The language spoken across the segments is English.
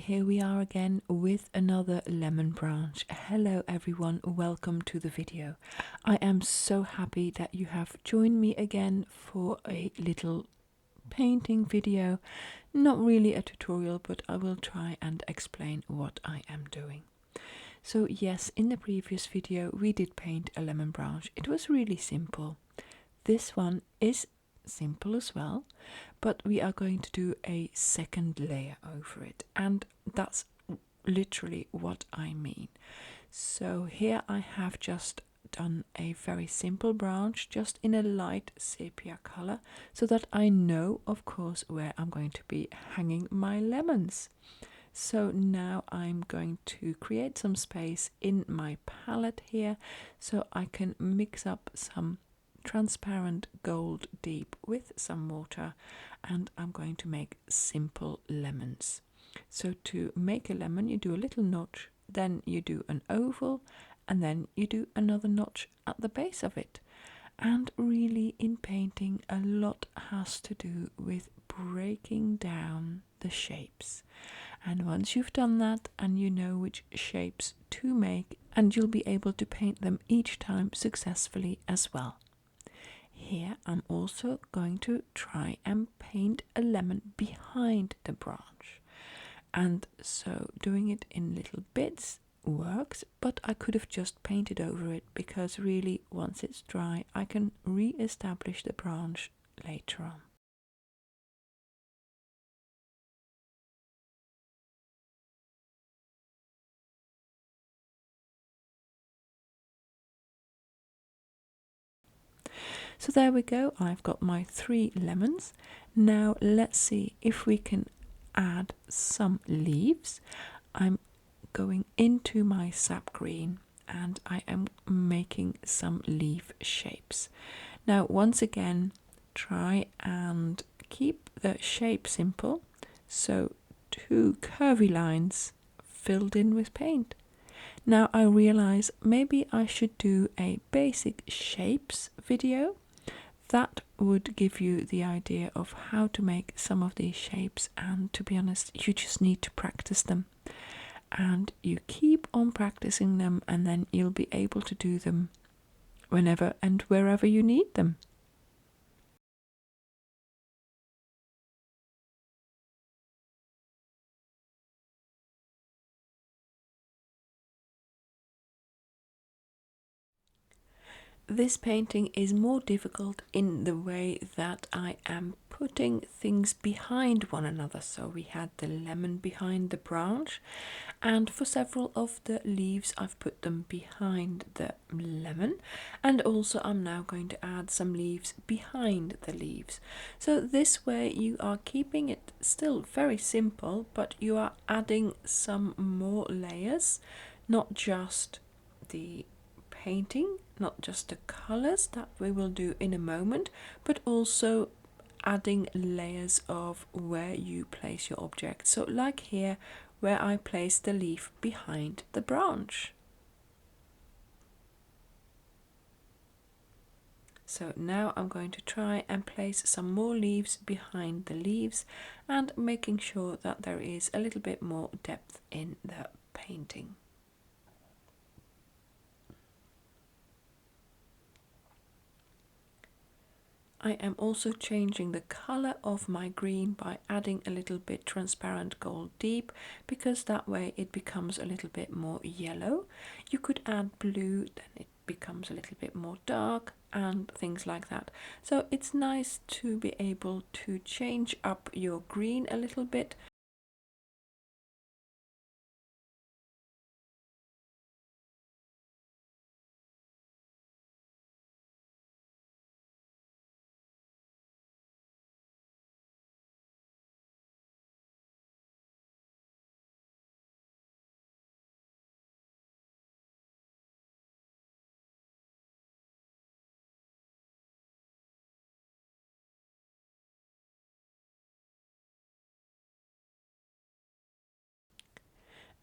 here we are again with another lemon branch. Hello everyone, welcome to the video. I am so happy that you have joined me again for a little painting video. Not really a tutorial, but I will try and explain what I am doing. So yes, in the previous video we did paint a lemon branch. It was really simple. This one is simple as well, but we are going to do a second layer over it, and that's literally what I mean. So here I have just done a very simple branch, just in a light sepia color, so that I know, of course, where I'm going to be hanging my lemons. So now I'm going to create some space in my palette here so I can mix up some transparent gold deep with some water, and I'm going to make simple lemons. So to make a lemon you do a little notch, then you do an oval, and then you do another notch at the base of it. And really in painting a lot has to do with breaking down the shapes. And once you've done that and you know which shapes to make, and you'll be able to paint them each time successfully as well. Here I'm also going to try and paint a lemon behind the branch. And so doing it in little bits works, but I could have just painted over it, because really once it's dry I can re-establish the branch later on. So there we go, I've got my 3 lemons. Now let's see if we can add some leaves. I'm going into my sap green and I am making some leaf shapes. Now once again, try and keep the shape simple, so 2 curvy lines filled in with paint. Now I realize maybe I should do a basic shapes video. That would give you the idea of how to make some of these shapes, and to be honest, you just need to practice them. And you keep on practicing them, and then you'll be able to do them whenever and wherever you need them. This painting is more difficult in the way that I am putting things behind one another. So we had the lemon behind the branch, and for several of the leaves I've put them behind the lemon, and also I'm now going to add some leaves behind the leaves. So this way you are keeping it still very simple, but you are adding some more layers, not just the painting, not just the colors that we will do in a moment, but also adding layers of where you place your object. So like here, where I place the leaf behind the branch. So now I'm going to try and place some more leaves behind the leaves, and making sure that there is a little bit more depth in the painting. I am also changing the color of my green by adding a little bit transparent gold deep, because that way it becomes a little bit more yellow. You could add blue, then it becomes a little bit more dark, and things like that. So it's nice to be able to change up your green a little bit.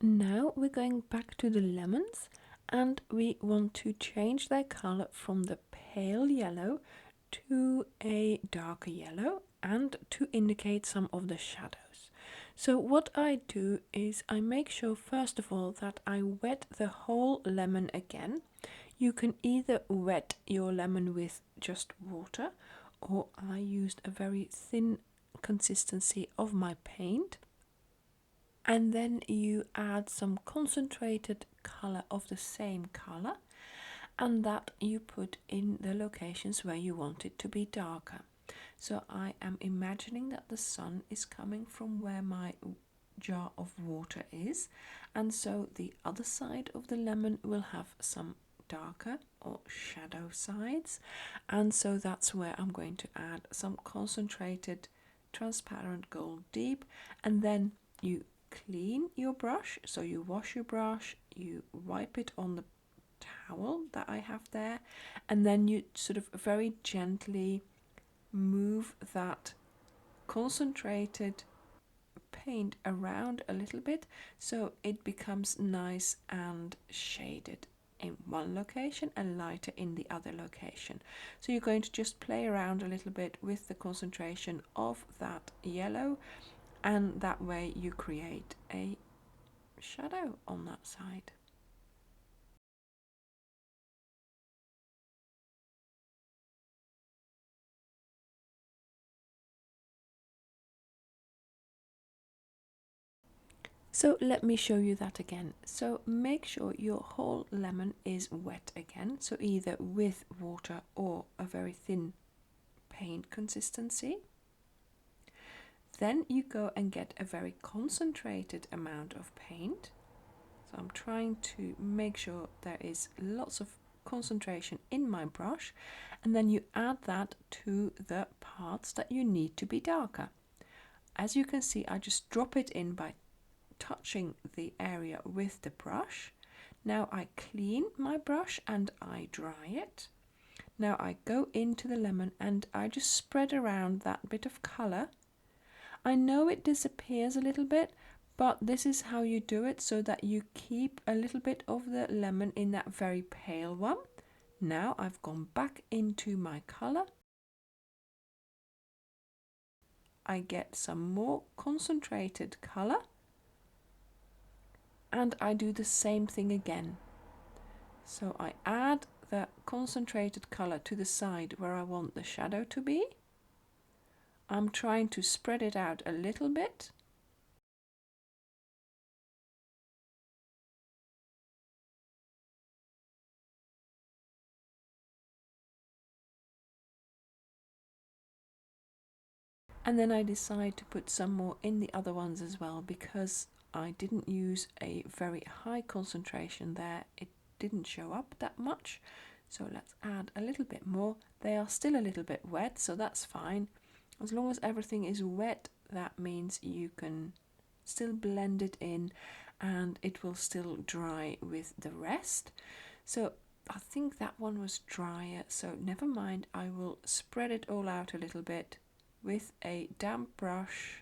Now we're going back to the lemons, and we want to change their color from the pale yellow to a darker yellow, and to indicate some of the shadows. So what I do is I make sure first of all that I wet the whole lemon again. You can either wet your lemon with just water, or I used a very thin consistency of my paint. And then you add some concentrated color of the same color, and that you put in the locations where you want it to be darker. So I am imagining that the sun is coming from where my jar of water is, and so the other side of the lemon will have some darker or shadow sides, and so that's where I'm going to add some concentrated transparent gold deep. And then you clean your brush, so you wash your brush, you wipe it on the towel that I have there, and then you sort of very gently move that concentrated paint around a little bit so it becomes nice and shaded in one location and lighter in the other location. So you're going to just play around a little bit with the concentration of that yellow, and that way you create a shadow on that side. So let me show you that again. So make sure your whole lemon is wet again, so either with water or a very thin paint consistency. Then you go and get a very concentrated amount of paint. So I'm trying to make sure there is lots of concentration in my brush, and then you add that to the parts that you need to be darker. As you can see, I just drop it in by touching the area with the brush. Now I clean my brush and I dry it. Now I go into the lemon and I just spread around that bit of colour. I know it disappears a little bit, but this is how you do it so that you keep a little bit of the lemon in that very pale one. Now I've gone back into my colour. I get some more concentrated colour, and I do the same thing again. So I add the concentrated colour to the side where I want the shadow to be. I'm trying to spread it out a little bit. And then I decide to put some more in the other ones as well, because I didn't use a very high concentration there. It didn't show up that much. So let's add a little bit more. They are still a little bit wet, so that's fine. As long as everything is wet, that means you can still blend it in and it will still dry with the rest. So I think that one was drier, so never mind. I will spread it all out a little bit with a damp brush.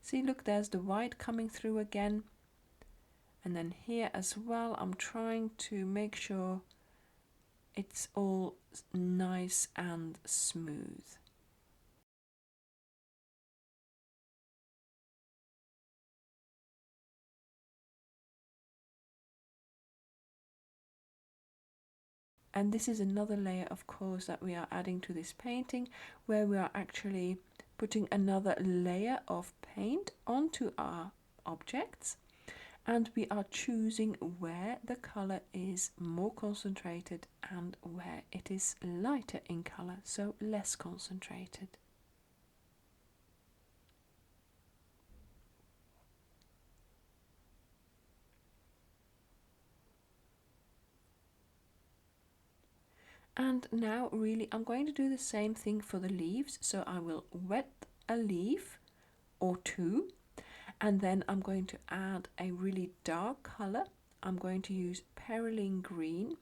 See, look, there's the white coming through again. And then here as well, I'm trying to make sure it's all nice and smooth. And this is another layer, of course, that we are adding to this painting, where we are actually putting another layer of paint onto our objects. And we are choosing where the color is more concentrated and where it is lighter in color, so less concentrated. And now really I'm going to do the same thing for the leaves. So I will wet a leaf or two, and then I'm going to add a really dark color. I'm going to use perylene green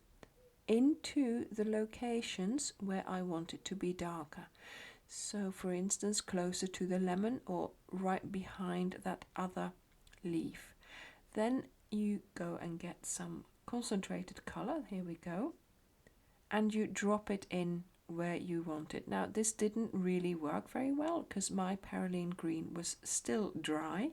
into the locations where I want it to be darker. So for instance, closer to the lemon or right behind that other leaf. Then you go and get some concentrated color. Here we go. And you drop it in where you want it. Now this didn't really work very well because my Paraline green was still dry,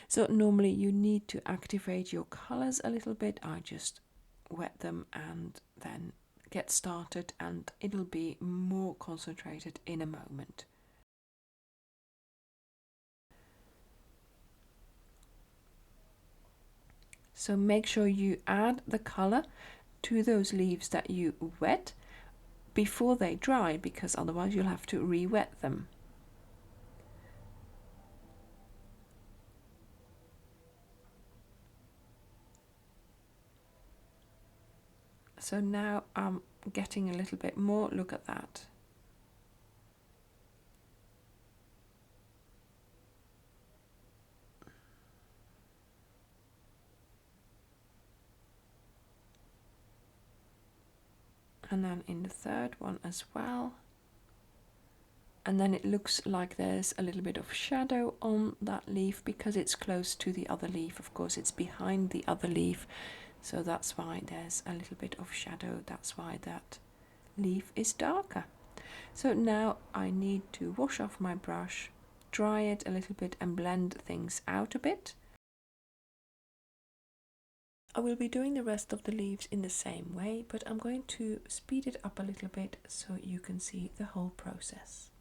so normally you need to activate your colors a little bit. I just wet them and then get started, and it'll be more concentrated in a moment. So make sure you add the color to those leaves that you wet before they dry, because otherwise you'll have to re-wet them. So now I'm getting a little bit more, look at that. And then in the third one as well. And then it looks like there's a little bit of shadow on that leaf because it's close to the other leaf. Of course, it's behind the other leaf, so that's why there's a little bit of shadow. That's why that leaf is darker. So now I need to wash off my brush, dry it a little bit and blend things out a bit. I will be doing the rest of the leaves in the same way, but I'm going to speed it up a little bit so you can see the whole process.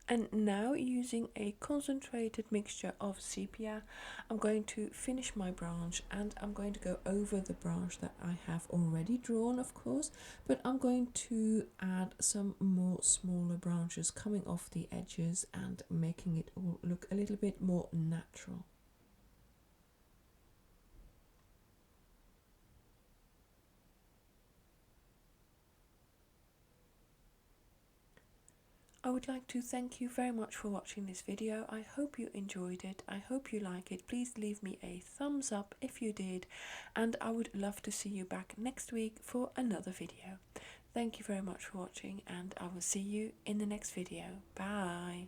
And now, using a concentrated mixture of sepia, I'm going to finish my branch, and I'm going to go over the branch that I have already drawn, of course, but I'm going to add some more smaller branches coming off the edges and making it all look a little bit more natural. I would like to thank you very much for watching this video. I hope you enjoyed it. I hope you like it. Please leave me a thumbs up if you did, and I would love to see you back next week for another video. Thank you very much for watching, and I will see you in the next video. Bye.